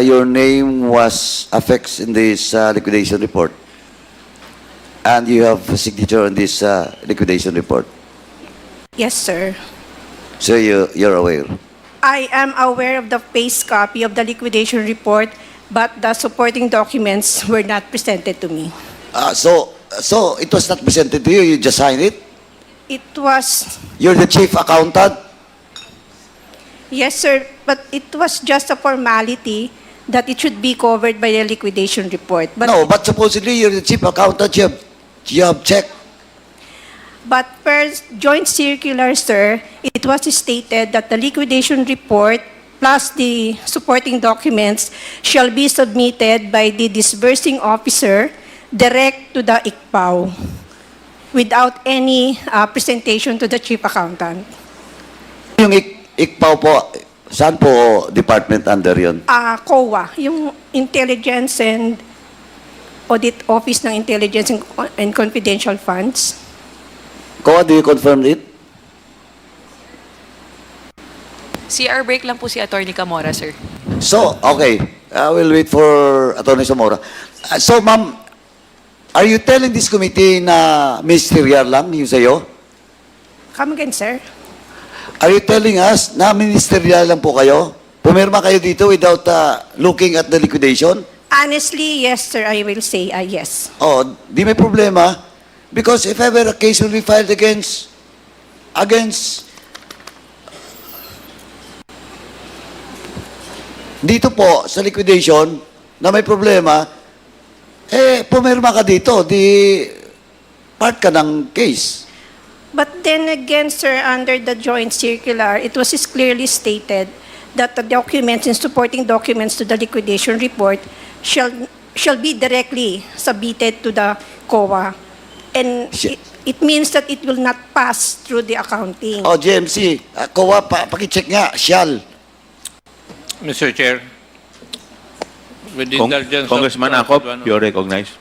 your name was affixed in this liquidation report, and you have a signature on this liquidation report. Yes, sir. So you're aware. I am aware of the face copy of the liquidation report, but the supporting documents were not presented to me. So it was not presented to you. You just signed it. It was, You're the chief accountant. yes, sir, but it was just a formality that it should be covered by the liquidation report. But, No, but supposedly you're the chief accountant. You have checked. but per joint circular, sir, it was stated that the liquidation report plus the supporting documents shall be submitted by the disbursing officer direct to the ICPAO without any presentation to the chief accountant. Yung ICPAO po, saan po department under yun? COA, yung Intelligence and Audit Office ng Intelligence and Confidential Funds. COA, do you confirm it? CR break lang po si Attorney Camora, sir. So, okay. I will wait for Atty. Zamora. So, ma'am, are you telling this committee na ministerial lang yung sa'yo? Come again, sir? Are you telling us na ministerial lang po kayo? Pumirma kayo dito without looking at the liquidation? Honestly, yes, sir, I will say yes. Oh, di may problema. Because if ever a case will be filed against dito po sa liquidation na may problema, pumirma ka dito, di part ka ng case. But then again, sir, under the joint circular, it was clearly stated that the documents and supporting documents to the liquidation report shall be directly submitted to the COA. And it means that it will not pass through the accounting. Oh, JMC, COA, pakicheck nga, shall. Mr. Chair, with the indulgence Congressman of Acop, Paduano. you're recognized.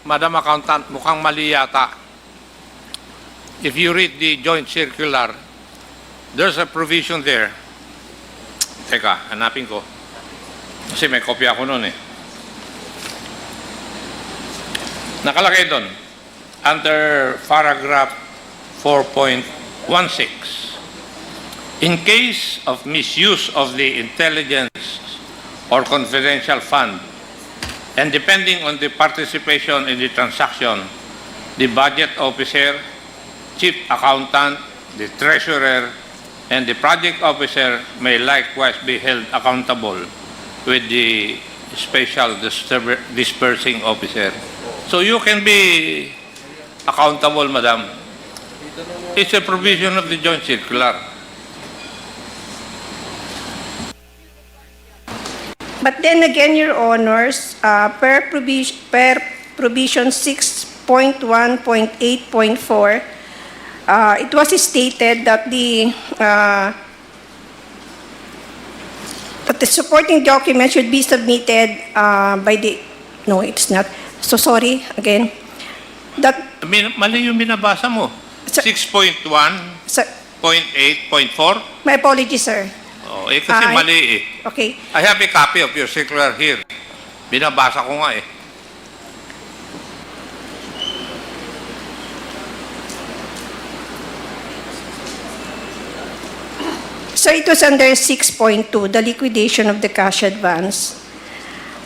Madam Accountant, mukhang mali yata. If you read the joint circular, there's a provision there. Teka, hanapin ko. Kasi may kopya ako nun eh. Nakalagay doon, under paragraph 4.16, in case of misuse of the intelligence or confidential fund, and depending on the participation in the transaction, the budget officer, chief accountant, the treasurer, and the project officer may likewise be held accountable with the special dispersing officer. So you can be accountable, madam. It's a provision of the joint circular. But then again, Your Honors, per provision 6.1.8.4, it was stated that the supporting document should be submitted by the... No, it's not. So sorry, again. That... Mali yung binabasa mo. 6.1.8.4? My apologies, sir. Oh, kasi mali eh. Okay. I have a copy of your circular here. Binabasa ko nga eh. So it was under 6.2, the liquidation of the cash advance.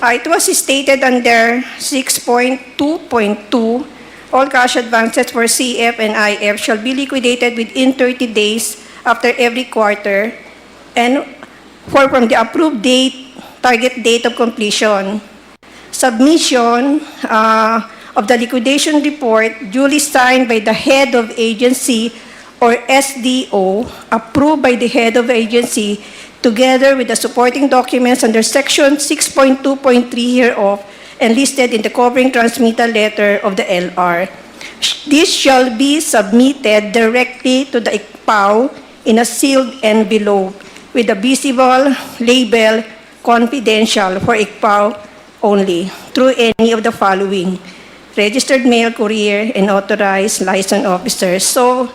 It was stated under 6.2.2, all cash advances for CF and IF shall be liquidated within 30 days after every quarter and from the approved date, target date of completion. Submission of the liquidation report duly signed by the head of agency or SDO, approved by the head of agency, together with the supporting documents under section 6.2.3 hereof and listed in the covering transmittal letter of the LR. This shall be submitted directly to the ICPAO in a sealed envelope with a visible label confidential for ICPAO only through any of the following: registered mail courier and authorized licensed officers. So,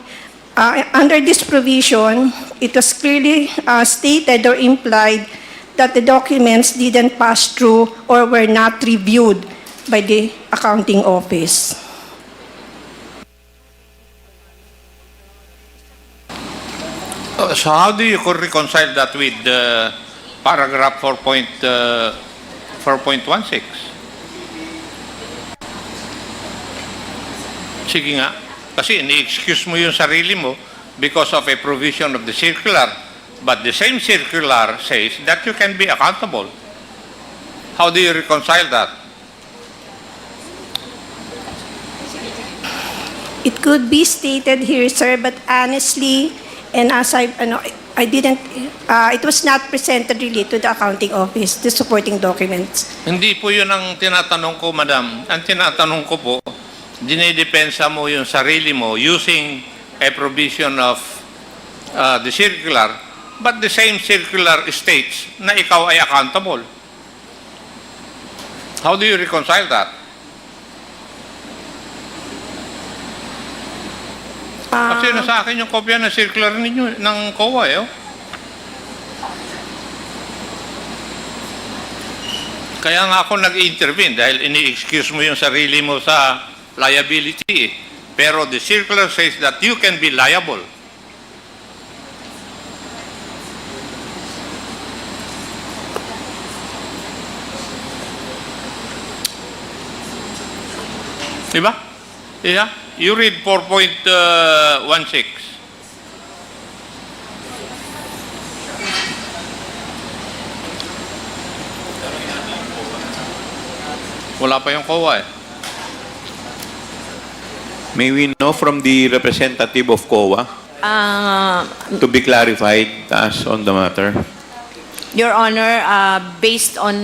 under this provision, it was clearly stated or implied that the documents didn't pass through or were not reviewed by the accounting office. So how do you reconcile that with paragraph 4.16? Sige nga. Kasi ini-excuse mo yung sarili mo because of a provision of the circular. But the same circular says that you can be accountable. How do you reconcile that? It could be stated here, sir, but honestly, and as I didn't, it was not presented really to the accounting office, the supporting documents. Hindi po yun ang tinatanong ko, madam. Ang tinatanong ko po, dinidepensa mo yung sarili mo using a provision of the circular, but the same circular states na ikaw ay accountable. How do you reconcile that? Kasi nasa akin yung kopya ng circular ninyo, ng COA, eh. Oh. Kaya nga ako nag-intervene dahil ini-excuse mo yung sarili mo sa liability. Pero the circular says that you can be liable. Diba? Yeah. You read 4.16. Wala pa yung COA, eh. May we know from the representative of COA to be clarified as on the matter? Your Honor, based on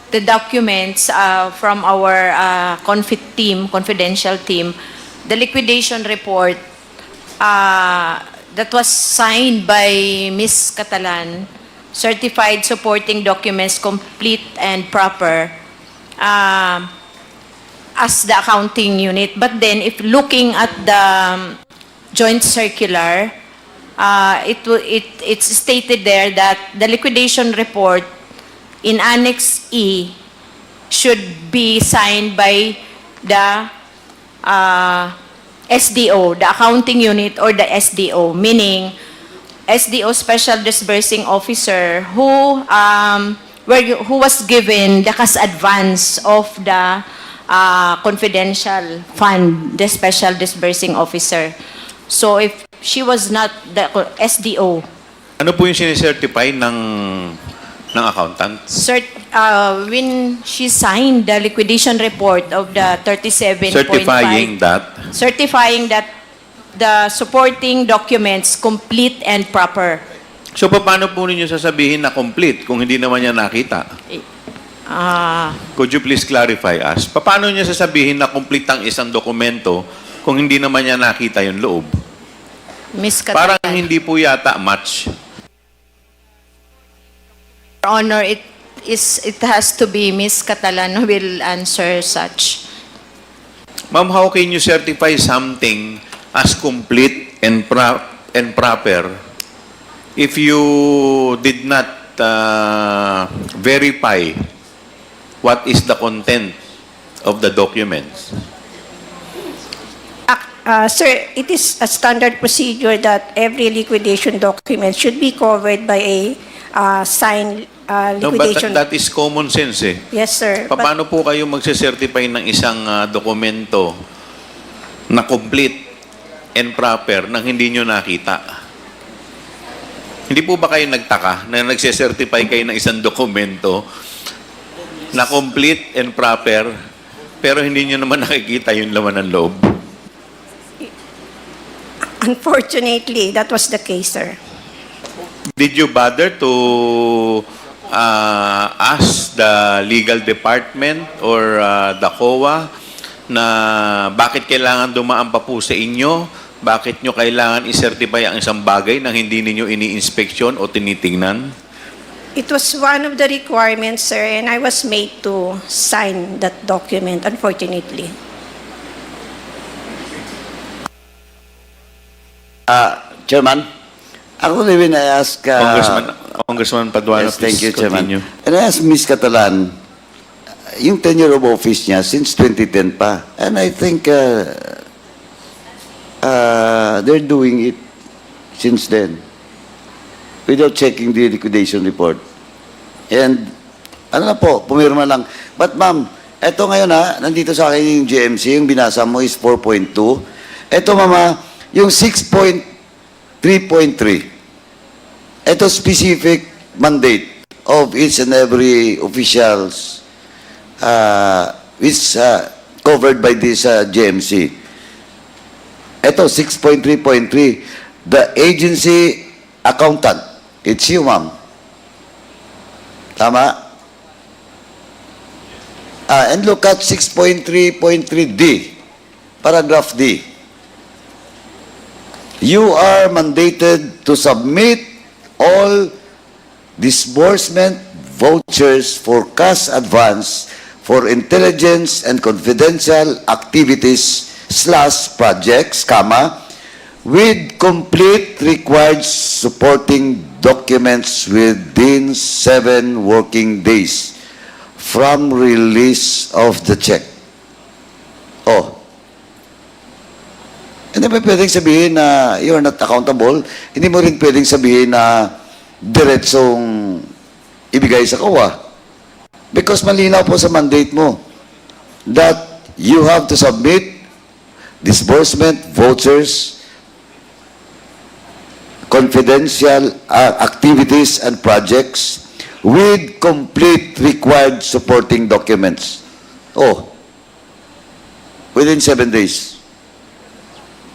the documents from our confidential team, the liquidation report that was signed by Ms. Catalan, certified supporting documents complete and proper, as the accounting unit. But then, if looking at the joint circular, it's stated there that the liquidation report in Annex E should be signed by the SDO, the accounting unit, or the SDO, meaning SDO Special Disbursing Officer who was given the cash advance of the confidential fund, the Special Disbursing Officer. So if she was not the SDO, Ano po yung sinicertify ng accountant? when she signed the liquidation report of the 37.5, certifying that the supporting documents complete and proper. So, paano po ninyo sasabihin na complete kung hindi naman niya nakita? Could you please clarify us? Paano niya sasabihin na complete ang isang dokumento kung hindi naman niya nakita yung loob? Ms. Catalan. Parang hindi po yata match. Your Honor, it has to be Ms. Catalan who will answer such. Ma'am, how can you certify something as complete and proper if you did not verify what is the content of the documents? Sir, it is a standard procedure that every liquidation document should be covered by a signed No, but liquidation. that is common sense eh. Yes, sir. But Paano po kayo magse-certify ng isang dokumento na complete and proper nang hindi nyo nakita? Hindi po ba kayo nagtaka na nagse-certify kayo ng isang dokumento na complete and proper pero hindi nyo naman nakikita yung laman ng loob? unfortunately, that was the case, sir. Did you bother to ask the legal department or the COA na bakit kailangan dumaan pa po sa inyo? Bakit nyo kailangan i-certify ang isang bagay nang hindi ninyo ini-inspeksyon o tinitingnan? It was one of the requirements, sir, and I was made to sign that document, unfortunately. Chairman, ako when I ask Congressman Congressman Paduano, Yes, thank you, please continue. Chairman. And I asked Ms. Catalan, yung tenure of office niya since 2010 pa. And I think they're doing it since then without checking the liquidation report. And ano na po, pumirma lang. But ma'am, eto ngayon nandito sa akin yung GMC, yung binasa mo is 4.2. Eto mama, yung 6.3.3. Eto specific mandate of each and every officials is covered by this GMC. Ito, 6.3.3, the agency accountant. It's you, ma'am. Tama? And look at 6.3.3D, paragraph D. You are mandated to submit all disbursement vouchers for cash advance for intelligence and confidential activities / projects, with complete required supporting documents within 7 working days from release of the check. Oh. Hindi mo pwedeng sabihin na you're not accountable. Hindi mo rin pwedeng sabihin na diretsong ibigay sa COA. Because malinaw po sa mandate mo that you have to submit disbursement vouchers, confidential activities and projects with complete required supporting documents. Oh, within 7 days.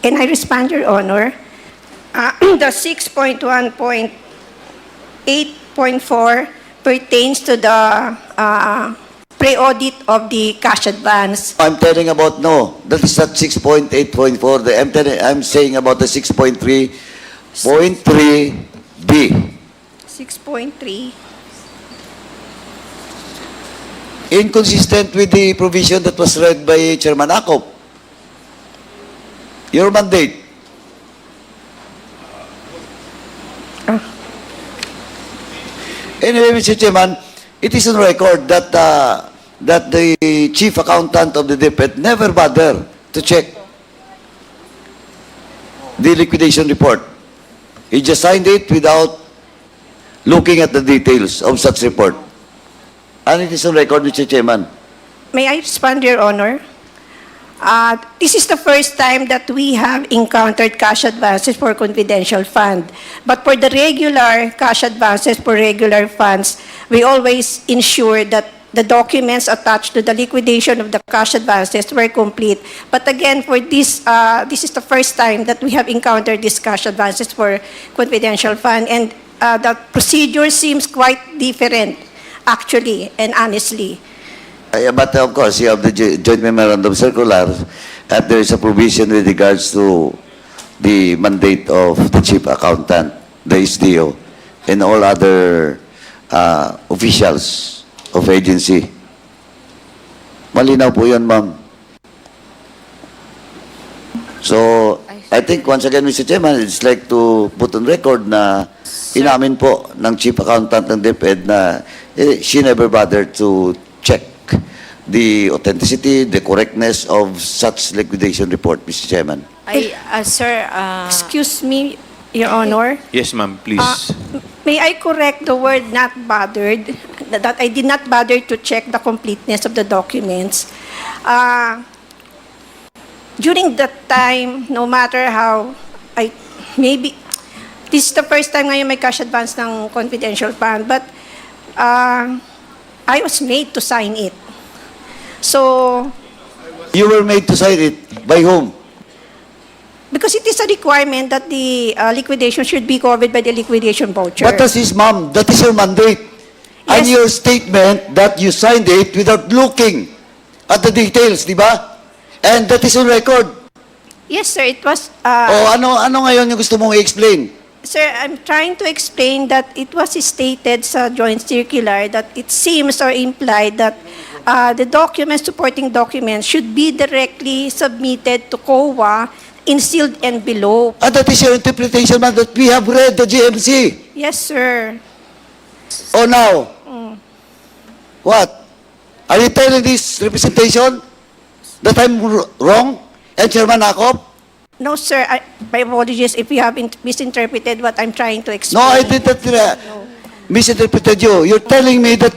Can I respond, Your Honor? The 6.1.8.4 pertains to the pre-audit of the cash advance. I'm telling about, no, that is not 6.8.4. I'm saying about the 6.3.3B. 6.3. Inconsistent with the provision that was read by Chairman Akop. Your mandate. Anyway, Mr. Chairman, it is on record that that the chief accountant of the DepEd never bothered to check the liquidation report. He just signed it without looking at the details of such report. And it is on record, Mr. Chairman. May I respond, Your Honor? This is the first time that we have encountered cash advances for confidential fund. But for the regular cash advances for regular funds, we always ensure that the documents attached to the liquidation of the cash advances were complete. But again, for this, this is the first time that we have encountered these cash advances for confidential fund. And the procedure seems quite different, actually, and honestly. But of course, you have the joint memorandum circular, and there is a provision with regards to the mandate of the chief accountant, the SDO, and all other officials of agency. Malinaw po yun, ma'am. So, I think once again, Mr. Chairman, it's like to put on record na inamin po ng chief accountant ng DepEd na she never bothered to check the authenticity, the correctness of such liquidation report, Mr. Chairman. Sir, Excuse me, Your Honor. Yes, ma'am, please. May I correct the word "not bothered"? That I did not bother to check the completeness of the documents. During that time, no matter how, maybe, this is the first time ngayon may cash advance ng confidential fund, but I was made to sign it. So, You were made to sign it. By whom? because it is a requirement that the liquidation should be covered by the liquidation voucher. What does this, ma'am? That is your mandate. And Yes. your statement that you signed it without looking at the details, di ba? And that is on record. Yes, sir, it was... O ano ngayon yung gusto mong i-explain? Sir, I'm trying to explain that it was stated sa joint circular that it seems or implied that the documents, supporting documents, should be directly submitted to COA in sealed envelope. And that is your interpretation, ma'am, that we have read the GMC. Yes, sir. Oh, now? What? Are you telling this representation that I'm wrong? And Chairman Akop? No, sir. My apologies if you have misinterpreted what I'm trying to No, explain. I did not misinterpreted you. You're telling me that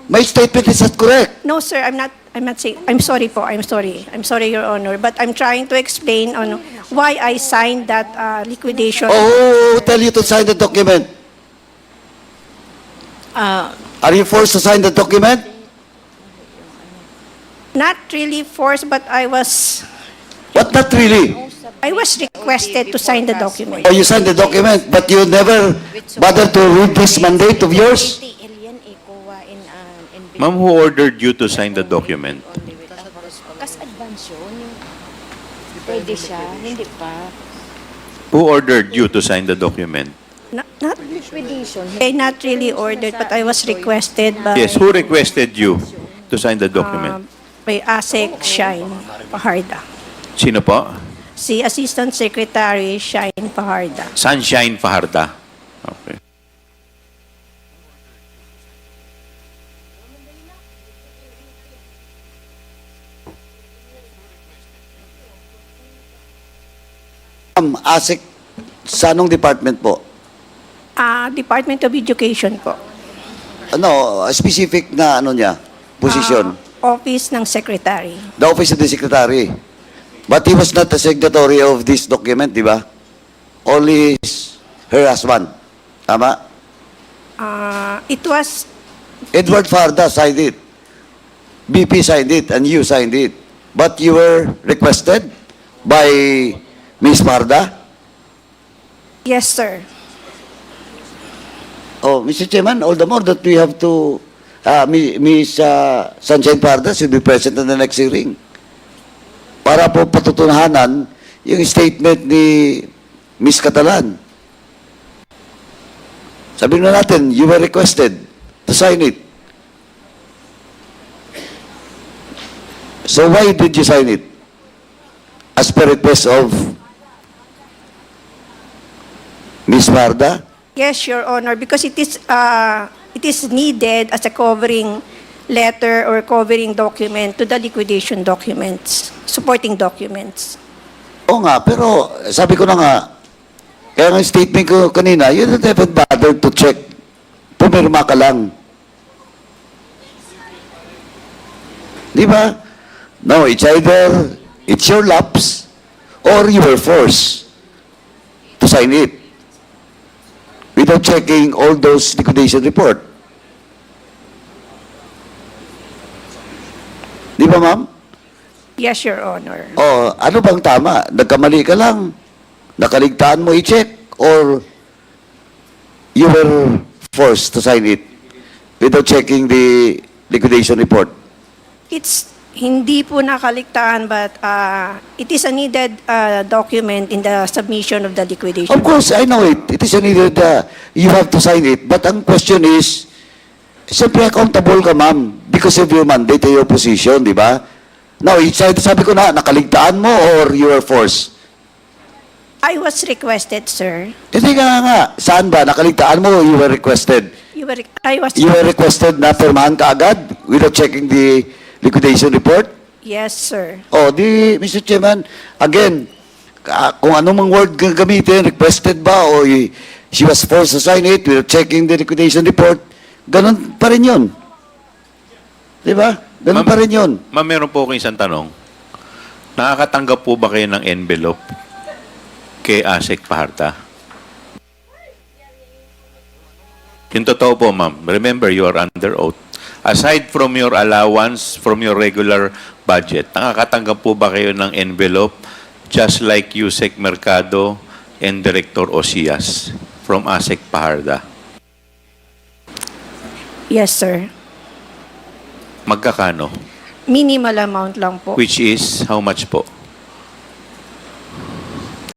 my statement is not correct. No, sir. I'm not saying. I'm sorry po. I'm sorry. I'm sorry, Your Honor. But I'm trying to explain on why I signed that liquidation. Oh, who tell you to sign the document? Are you forced to sign the document? Not really forced, but I was Not really. requested to sign the document. Oh, you signed the document, but you never bothered to read this mandate of yours? Ma'am, who ordered you to sign the document? Kas advance yun. Pwede siya, hindi pa. Who ordered you to sign the document? Not Liquidation. not really ordered, but I was requested by Yes, who requested you to sign the document? by ASEC Shine Paharda. Sino po? Si Assistant Secretary Shine Paharda. Sunshine Fajarda. Okay. ASIC, sa anong department po? Department of Education po. Ano, specific na ano niya, position? Office ng Secretary. The office of the secretary. But he was not the signatory of this document, di ba? Only her husband. Tama? It was, Edward Farda signed it. BP signed it, and you signed it. But you were requested by Ms. Farda? yes, sir. Oh, Mr. Chairman, all the more that we have to, Ms. Sunshine Farda should be present in the next hearing. Para po patutunahanan yung statement ni Ms. Catalan. Sabihin na natin, you were requested to sign it. So why did you sign it? As per request of Ms. Farda? Yes, Your Honor, because it is needed as a covering letter or covering document to the liquidation documents, supporting documents. Oo nga, pero sabi ko na nga, kaya nga statement ko kanina, you don't even bother to check. Pumirma ka lang. Di ba? No, it's either it's your lapse or you were forced to sign it without checking all those liquidation report. Di ba, ma'am? Yes, Your Honor. O, ano bang tama? Nagkamali ka lang? Nakaligtaan mo i-check? Or you were forced to sign it without checking the liquidation report? It's hindi po nakaligtaan, but it is a needed document in the submission of the liquidation. Of course, I know it. It is needed, you have to sign it. But ang question is, siyempre accountable ka, ma'am, because of your mandate and your position, di ba? Now, sabi ko na, nakaligtaan mo or you were forced? I was requested, sir. Hindi nga. Saan ba? Nakaligtaan mo or you were requested? I was. You were requested na pirmahan ka agad without checking the liquidation report? Yes, sir. Oh, Mr. Chairman, again, kung anong mang word gamitin, requested ba o she was forced to sign it without checking the liquidation report, ganun pa rin yun. Di ba? Ganun pa rin yun. Ma'am, meron po akong isang tanong. Nakakatanggap po ba kayo ng envelope kay ASEC Paharda? Yung totoo po, ma'am. Remember, you are under oath. Aside from your allowance, from your regular budget, nakakatanggap po ba kayo ng envelope just like Yusek Mercado and Director Osias from ASEC Paharda? Yes, sir. Magkakano? Minimal amount lang po. Which is, how much po?